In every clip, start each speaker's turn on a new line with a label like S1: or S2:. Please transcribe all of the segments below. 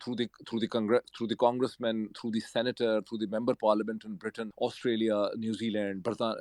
S1: through the congressman, through the senator, through the member parliament in Britain, Australia, New Zealand,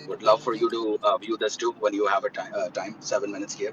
S2: would love for you to view this too when you have a time 7 minutes here,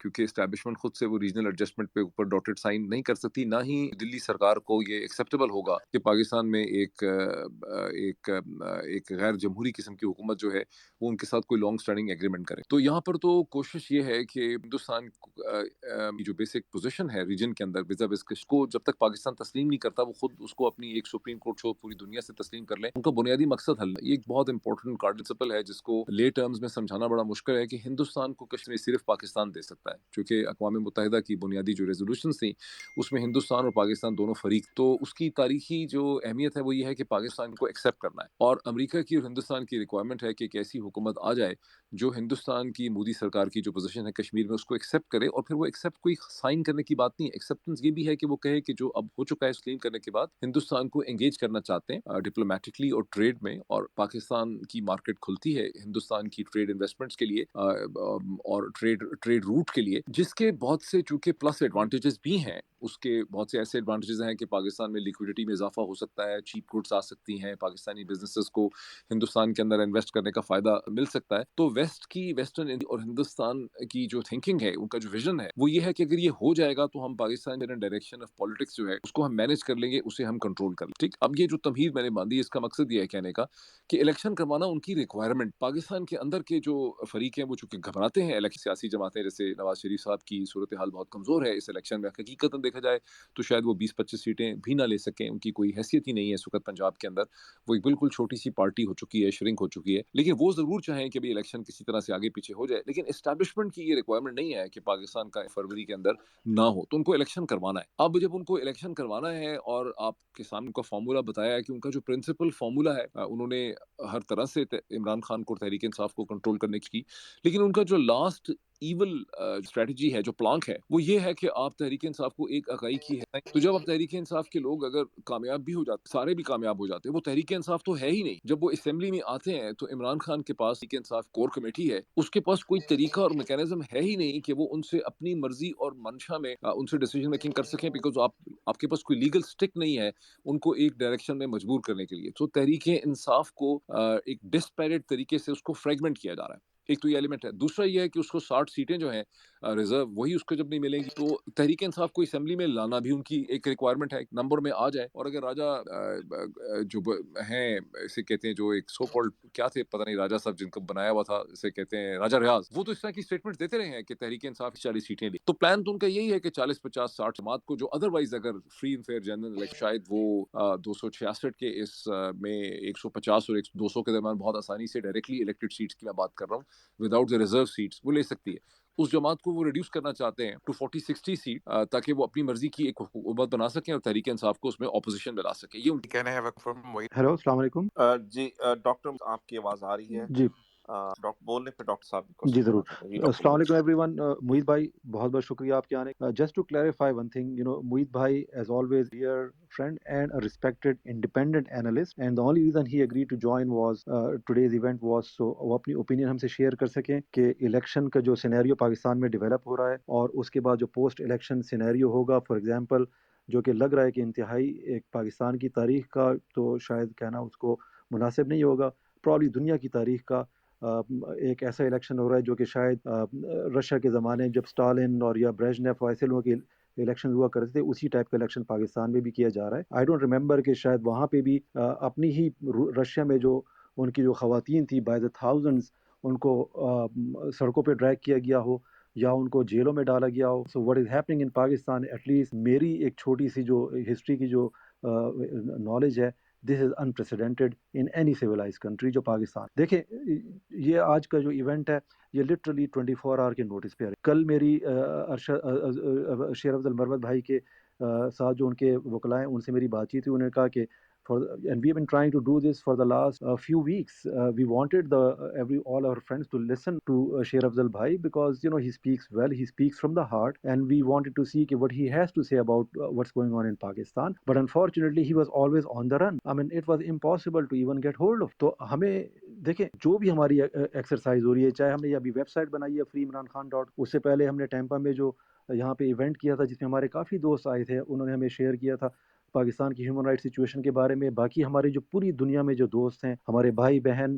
S1: کیونکہ establishment خود سے وہ regional adjustment پہ اوپر dotted sign نہیں کر سکتی، نہ ہی دلی سرکار کو یہ ایکسیپٹیبل ہوگا کہ پاکستان میں ایک غیر جمہوری قسم کی حکومت جو ہے وہ ان کے ساتھ کوئی لانگ اسٹینڈنگ ایگریمنٹ کرے. تو یہاں پر تو کوشش یہ ہے کہ ہندوستان کی جو بیسک پوزیشن ہے ریجن کے اندر کو جب تک پاکستان تسلیم نہیں کرتا، وہ خود اس کو اپنی ایک سپریم کورٹ چھوڑ پوری دنیا سے تسلیم کر لیں. ان کا بنیادی مقصد حل ہے. یہ ایک بہت امپورٹنٹ پرنسپل ہے جس کو لے ٹرمز میں سمجھانا بڑا مشکل ہے کہ ہندوستان کو کشمیر صرف پاکستان دے سکتا ہے، چونکہ اقوام متحدہ کی بنیادی جو ریزولوشنز تھیں اس میں ہندوستان اور پاکستان دونوں فریق، تو اس کی تاریخی جو اہمیت ہے وہ یہ ہے کہ پاکستان کو ایکسیپٹ کرنا ہے. اور امریکہ کی اور ہندوستان کی ریکوائرمنٹ ہے کہ ایک ایسی حکومت آ جائے جو ہندوستان کی مودی سرکار کی جو پوزیشن ہے کشمیر میں اس کو ایکسیپٹ کرے. اور پھر وہ ایکسیپٹ کوئی سائن کرنے کی بات نہیں ہے، ایکسیپٹنس یہ بھی ہے کہ وہ کہے کہ جو اب ہو چکا ہے تسلیم کرنے کے بعد ہندوستان کو انگیج کرنا چاہتے ہیں ڈپلومیٹکلی اور ٹریڈ میں، اور پاکستان کی مارکیٹ کھلتی ہے ہندوستان کی ٹریڈ انویسٹمنٹس کے لیے اور ٹریڈ روٹ کے لیے، جس کے بہت سے چونکہ پلس ایڈوانٹیجز بھی ہیں. اس کے بہت سے ایسے ایڈوانٹیجز ہیں کہ پاکستان میں لیکوڈیٹی میں اضافہ ہو سکتا ہے، چیپ گڈس آ سکتی ہیں، پاکستانی بزنسز کو ہندوستان کے اندر انویسٹ کرنے کا فائدہ مل سکتا ہے. تو ویسٹرن اور ہندوستان کی جو تھنکنگ ہے، ان کا جو ویژن ہے وہ یہ ہے کہ اگر یہ ہو جائے گا تو ہم پاکستان ڈائریکشن آف پالیٹکس جو ہے اس کو ہم مینج کر لیں گے، اسے ہم کنٹرول کر لیں. ٹھیک، اب یہ جو تمہید میں نے باندھی اس کا مقصد یہ ہے کہنے کا کہ الیکشن کروانا ان کی ریکوائرمنٹ. پاکستان کے اندر کے جو فریق ہیں وہ چونکہ گھبراتے ہیں الیکشن، سیاسی جماعتیں جیسے نواز شریف صاحب کی صورتحال بہت کمزور ہے اس الیکشن میں. حقیقت دیکھا جائے تو شاید وہ 20-25 سیٹیں بھی نہ لے سکیں، ان کی کوئی حیثیت ہی نہیں ہے اس وقت پنجاب کے اندر. وہ ایک بالکل چھوٹی سی پارٹی ہو چکی ہے، شرنک ہو چکی ہے. لیکن وہ ضرور چاہیں کہ بھی الیکشن کسی طرح سے آگے پیچھے ہو جائے، لیکن اسٹیبلشمنٹ کی یہ ریکوائرمنٹ نہیں ہے کہ پاکستان کا فروری کے اندر نہ ہو، تو ان کو الیکشن کروانا ہے. اب جب ان کو الیکشن کروانا ہے اور آپ کے سامنے ان کا فارمولا بتایا ہے کہ ان کا جو پرنسپل فارمولا ہے، انہوں نے ہر طرح سے عمران خان کو تحریک انصاف کو کنٹرول کرنے کی، لیکن ان کا جو لاسٹ ایول اسٹریٹجی ہے، جو پلانک ہے، وہ یہ ہے کہ آپ تحریک انصاف کو ایک اکائی کی ہے. تو جب آپ تحریک انصاف کے لوگ اگر کامیاب بھی ہو جاتے، سارے بھی کامیاب ہو جاتے، وہ تحریک انصاف تو ہے ہی نہیں. جب وہ اسمبلی میں آتے ہیں تو عمران خان کے پاس تحریک انصاف کور کمیٹی ہے، اس کے پاس کوئی طریقہ اور میکینزم ہے ہی نہیں کہ وہ ان سے اپنی مرضی اور منشا میں ان سے ڈیسیجن میکنگ کر سکیں، بیکاز آپ کے پاس کوئی لیگل سٹک نہیں ہے ان کو ایک ڈائریکشن میں مجبور کرنے کے لیے. تو تحریک انصاف کو ایک ڈسپیریٹ طریقے سے اس کو فریگمنٹ کیا جا رہا ہے. ایک تو یہ ایلیمنٹ ہے. دوسرا یہ ہے کہ اس کو 60 سیٹیں جو ہیں ریزرو، وہی اس کو جب نہیں ملیں گی تو تحریک انصاف کو اسمبلی میں لانا بھی ان کی ایک ریکوائرمنٹ ہے، ایک نمبر میں آ جائے. اور اگر راجہ جو ہیں، اسے کہتے ہیں جو ایک سو کالڈ کیا تھے پتہ نہیں، راجہ صاحب جن کو بنایا ہوا تھا، اسے کہتے ہیں راجہ ریاض، وہ تو اس طرح کی اسٹیٹمنٹ دیتے رہے ہیں کہ تحریک انصاف 40 سیٹیں لی. تو پلان تو ان کا یہی ہے کہ 40-50-60 جماعت کو، جو ادروائز اگر free and fair general election شاید وہ 266 کے اس میں 150 اور 200 کے درمیان بہت آسانی سے ڈائریکٹلی الیکٹڈ سیٹس کی میں بات کر رہا ہوں وداؤٹ دا ریزرو سیٹس وہ لے سکتی ہے. اس جماعت کو وہ ریڈیوس کرنا چاہتے ہیں ٹو 40-60 سیٹ، تاکہ وہ اپنی مرضی کی ایک حکومت بنا سکیں اور تحریک انصاف کو اس میں اپوزیشن میں لا سکیں. یہ ان
S3: کہنا ہے وقت فرم وہی.
S4: ہیلو، السلام علیکم.
S3: جی ڈاکٹر آپ کی آواز آ رہی ہے؟
S4: جی
S3: ڈاکٹر بولنے پہ ڈاکٹر صاحب کو
S4: جی ضرور.
S3: جی ڈاکٹر
S4: السلام علیکم ایوری ون. محیط بھائی بہت بہت شکریہ آپ کے آنے کا. Just to clarify one thing, Muhit بھائی is always dear friend and a respected independent analyst, and the only reason he agreed to join was today's event was so وہ اپنی اوپینین ہم سے شیئر کر سکیں کہ الیکشن کا جو سینیریو پاکستان میں ڈیولپ ہو رہا ہے اور اس کے بعد جو پوسٹ الیکشن سینیریو ہوگا، فار ایگزامپل جو کہ لگ رہا ہے کہ انتہائی ایک پاکستان کی تاریخ کا تو شاید کہنا اس کو مناسب نہیں ہوگا، پرابلی دنیا کی تاریخ کا ایک ایسا الیکشن ہو رہا ہے جو کہ شاید رشیا کے زمانے جب اسٹالن اور یا بریژنیف ایسے لوگوں کے الیکشن ہوا کرتے تھے، اسی ٹائپ کا الیکشن پاکستان میں بھی کیا جا رہا ہے. آئی ڈونٹ ریمبر کہ شاید وہاں پہ بھی اپنی ہی رشیا میں جو ان کی جو خواتین تھی بائی دا تھاؤزنڈز، ان کو سڑکوں پہ ڈریگ کیا گیا ہو یا ان کو جیلوں میں ڈالا گیا ہو. So what is happening in Pakistan, at least میری ایک چھوٹی سی جو ہسٹری کی جو نالج ہے، this is unprecedented in any civilised country جو پاکستان. دیکھیں یہ آج کا جو ایونٹ ہے یہ لٹرلی 24 آور کے نوٹس پہ ہے. کل میری شیر افضل مروت بھائی کے ساتھ جو ان کے وکلاء ہیں ان سے میری بات چیت تھی. انہوں نے کہا کہ and we have been trying to do this for the last few weeks. We wanted all our friends to listen to Sher Afzal Bhai because he speaks well, he speaks from the heart, and we wanted to see what he has to say about what's going on in Pakistan. But unfortunately he was always on the run. I mean, it was impossible to even get hold of. تو ہمیں دیکھیں جو بھی ہماری exercise ہو رہی ہے، چاہے ہم نے ابھی ویب سائٹ بنائی ہے freeimran.khan. اس سے پہلے ہم نے ٹیمپا میں جو یہاں پہ ایونٹ کیا تھا جس میں ہمارے کافی دوست آئے تھے، انہوں نے ہمیں شیئر کیا تھا پاکستان کی ہیومن رائٹ سچویشن کے بارے میں. باقی ہمارے جو پوری دنیا میں جو دوست ہیں, ہمارے بھائی بہن,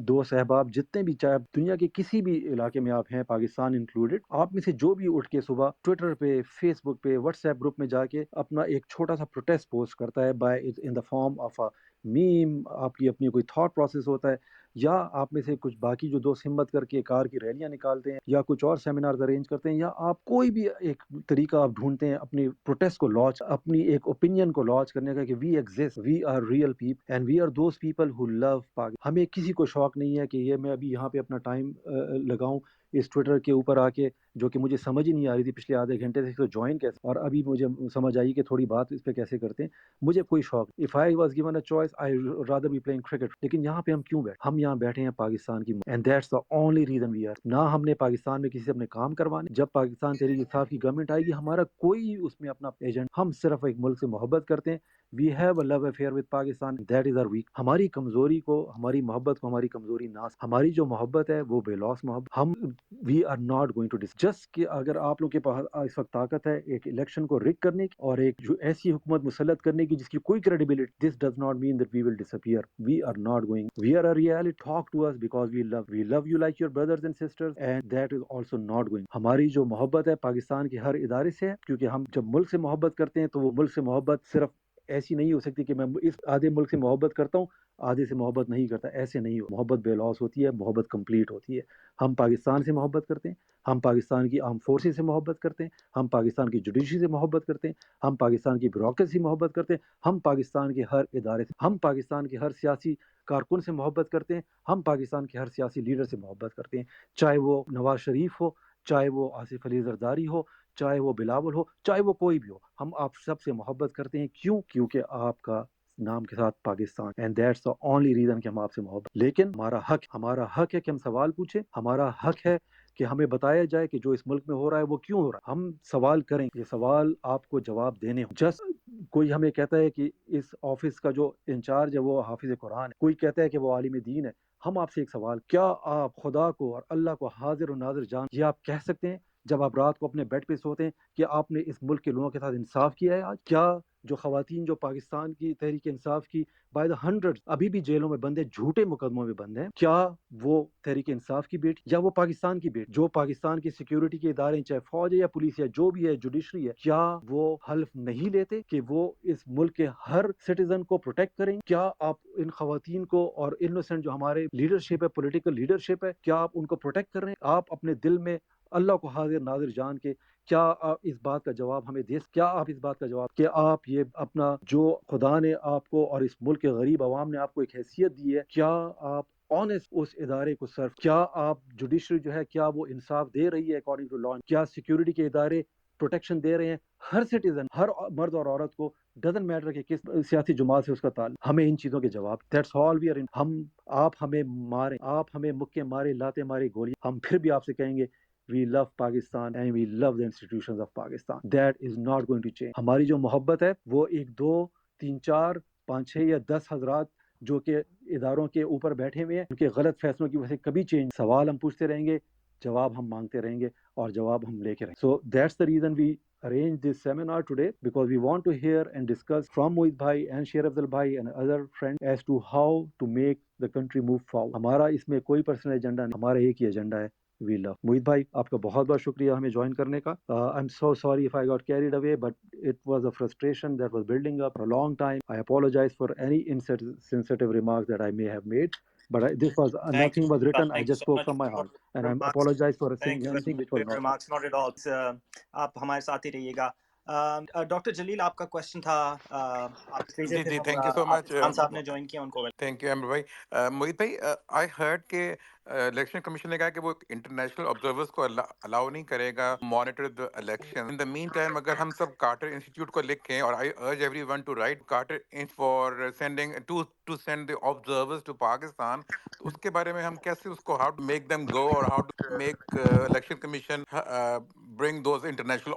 S4: دوست احباب جتنے بھی, چاہے دنیا کے کسی بھی علاقے میں آپ ہیں, پاکستان انکلوڈیڈ, آپ میں سے جو بھی اٹھ کے صبح ٹویٹر پہ, فیس بک پہ, واٹس ایپ گروپ میں جا کے اپنا ایک چھوٹا سا پروٹیسٹ پوسٹ کرتا ہے by in the form of meme, آپ کی اپنی کوئی تھاٹ پروسیس ہوتا ہے, یا آپ میں سے کچھ باقی جو دوست ہمت کر کے کار کی ریلیاں نکالتے ہیں, یا کچھ اور سیمینارز ارینج کرتے ہیں, یا آپ کوئی بھی ایک طریقہ آپ ڈھونڈتے ہیں اپنی پروٹیسٹ کو لانچ, اپنی ایک اوپینین کو لانچ کرنے کا, کہ we exist, we are real people and we are those people who love Pakistan. ہمیں کسی کو شوق نہیں ہے کہ یہ میں ابھی یہاں پہ اپنا ٹائم لگاؤں اس ٹویٹر کے اوپر آ کے, جو کہ مجھے سمجھ ہی نہیں آ رہی تھی پچھلے آدھے گھنٹے سے, تو جوائن کیسے, اور ابھی مجھے سمجھ آئی کہ تھوڑی بات اس پہ کیسے کرتے ہیں. مجھے کوئی شوق, if I was given a choice I rather be playing cricket. لیکن یہاں پہ ہم کیوں بیٹھے, ہم یہاں بیٹھے ہیں پاکستان کی, and that's the only reason we are. نہ ہم نے پاکستان میں کسی سے اپنے کام کروانے, جب پاکستان تحریک انصاف کی گورنمنٹ آئے گی, ہمارا کوئی اس میں اپنا ایجنٹ, ہم صرف ایک ملک سے محبت کرتے ہیں. We have a love affair with Pakistan. That is our weak. ہماری کمزوری کو, ہماری محبت کو, ہماری کمزوری نہ, ہماری جو محبت ہے وہ بے لوس محبت. ہم we are not going to just کہ اگر آپ لوگ کے پاس اس وقت طاقت ہے ایک الیکشن کو رگ کرنے کی, اور ایک جو ایسی حکومت مسلط کرنے کی جس کی کوئی credibility, this does not mean that we will disappear. We are not going. We are a reality. Talk to us because we love you like your brothers and sisters, and that is also not going. ہماری جو محبت ہے پاکستان کے ہر ادارے سے ہے, کیونکہ ہم جب ملک سے محبت کرتے ہیں تو وہ ملک سے محبت صرف ایسی نہیں ہو سکتی کہ میں اس آدھے ملک سے محبت کرتا ہوں, آدھے سے محبت نہیں کرتا. ایسے نہیں ہو, محبت بے لوس ہوتی ہے, محبت کمپلیٹ ہوتی ہے. ہم پاکستان سے محبت کرتے ہیں, ہم پاکستان کی آرم فورسز سے محبت کرتے ہیں, ہم پاکستان کی جوڈیشری سے محبت کرتے ہیں, ہم پاکستان کی بیوروکریسی سے محبت کرتے ہیں, ہم پاکستان کے ہر ادارے سے, ہم پاکستان کے ہر سیاسی کارکن سے محبت کرتے ہیں, ہم پاکستان کے ہر سیاسی لیڈر سے محبت کرتے ہیں, چاہے وہ نواز شریف ہو, چاہے وہ آصف علی زرداری ہو, چاہے وہ بلاول ہو, چاہے وہ کوئی بھی ہو. ہم آپ سب سے محبت کرتے ہیں. کیوں؟ کیونکہ آپ کا نام کے ساتھ Pakistan, and that's the only reason کہ ہم آپ سے محبت. لیکن ہمارا حق ہے کہ ہم سوال پوچھیں, ہمارا حق ہے کہ ہمیں بتایا جائے کہ جو اس ملک میں ہو رہا ہے وہ کیوں ہو رہا ہے. ہم سوال کریں, یہ سوال آپ کو جواب دینے ہوں. جسٹ کوئی ہمیں کہتا ہے کہ اس آفس کا جو انچارج ہے وہ حافظ قرآن ہے, کوئی کہتا ہے کہ وہ عالم دین ہے. ہم آپ سے ایک سوال, کیا آپ خدا کو اور اللہ کو حاضر و ناظر جان, یہ آپ کہہ سکتے ہیں جب آپ رات کو اپنے بیڈ پہ سوتے ہیں کہ آپ نے اس ملک کے لوگوں کے ساتھ انصاف کیا ہے؟ آج کیا جو خواتین جو پاکستان کی تحریک انصاف کی بائی دا ہنڈریڈ ابھی بھی جیلوں میں بند ہیں, جھوٹے مقدموں میں بند ہیں, کیا وہ تحریک انصاف کی بیٹی یا وہ پاکستان کی بیٹی, جو پاکستان کی سیکیورٹی کے ادارے چاہے فوج ہے یا پولیس ہے جو بھی ہے, جوڈیشری ہے, کیا وہ حلف نہیں لیتے کہ وہ اس ملک کے ہر سٹیزن کو پروٹیکٹ کریں؟ کیا آپ ان خواتین کو اور انوسینٹ جو ہمارے لیڈرشپ ہے, پولیٹیکل لیڈرشپ ہے, کیا آپ ان کو پروٹیکٹ کر رہے ہیں؟ آپ اپنے دل میں اللہ کو حاضر ناظر جان کے کیا آپ اس بات کا جواب ہمیں دے, کیا آپ اس بات کا جواب کہ آپ یہ اپنا جو خدا نے آپ کو اور اس ملک کے غریب عوام نے آپ کو ایک حیثیت دی ہے, کیا آپ آنےسٹ اس ادارے کو سرو, کیا آپ جوڈیشری جو ہے کیا وہ انصاف دے رہی ہے اکارڈنگ ٹو لا, کیا سیکیورٹی کے ادارے پروٹیکشن دے رہے ہیں ہر سٹیزن, ہر مرد اور عورت کو, ڈزنٹ میٹر کہ کس سیاسی جماعت سے اس کا تعلق. ہمیں ان چیزوں کے جواب, دیٹس آل وی آر. آپ ہمیں ماریں, آپ ہمیں مکے مارے, لاتے مارے, گولی, ہم پھر بھی آپ سے کہیں گے we love Pakistan and we love the institutions of Pakistan. That is not going to change. ہماری جو محبت ہے وہ 1 2 3 4 5 6 یا 10 حضرات جو کہ اداروں کے اوپر بیٹھے ہوئے ہیں ان کے غلط فیصلوں کی وجہ سے کبھی چینج. سوال ہم پوچھتے رہیں گے, جواب ہم مانگتے رہیں گے, اور جواب ہم لے کے رہیں گے. So that's the reason we arranged this seminar today, because we want to hear and discuss from Mohit bhai and Sher Afzal bhai and other friends as to how to make the country move forward. ہمارا اس میں کوئی personal agenda نہیں, ہمارا ایک ہی agenda ہے, وی لو. موہت بھائی آپ کا بہت بہت شکریہ ہمیں جوائن کرنے کا. I am so sorry if I got carried away, but it was a frustration that was building up for a long time. I apologise for any insensitive remarks that I may have made, but this was
S5: Thank you.
S4: nothing was written. I
S5: Thank you
S4: just
S5: so
S4: spoke
S5: much
S4: from my
S5: for
S4: heart, and I
S5: your remarks.
S4: apologize for saying
S5: Thank you very
S4: anything
S5: much
S4: which
S5: for
S4: was
S5: your
S4: not right.
S5: remarks. Not at all. آپ ہمارے ساتھ ہی رہیے گا. Doctor جلیل آپ کا question تھا, آپ اس طریقے
S3: جی
S5: سے
S3: جی
S5: ہم
S3: تھینک یو سو مچ.
S5: عاطف خان صاحب نے جوائن کیا, ان کو
S3: تھینک یو امر بھائی. موہت بھائی, آئی ہرڈ کہ الیکشن کمیشن نے کہا کہ وہ انٹرنیشنل آبزرورز کو الاؤ نہیں کرے گا monitor the election. In the mean time اگر ہم سب کارٹر انسٹیٹیوٹ کو لکھیں, اور I urge everyone to write Carter for sending to send the observers to Pakistan, تو اس کے بارے میں ہم کیسے اس کو how to make them go, اور how to make election commission bring those international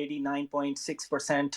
S5: 89.6%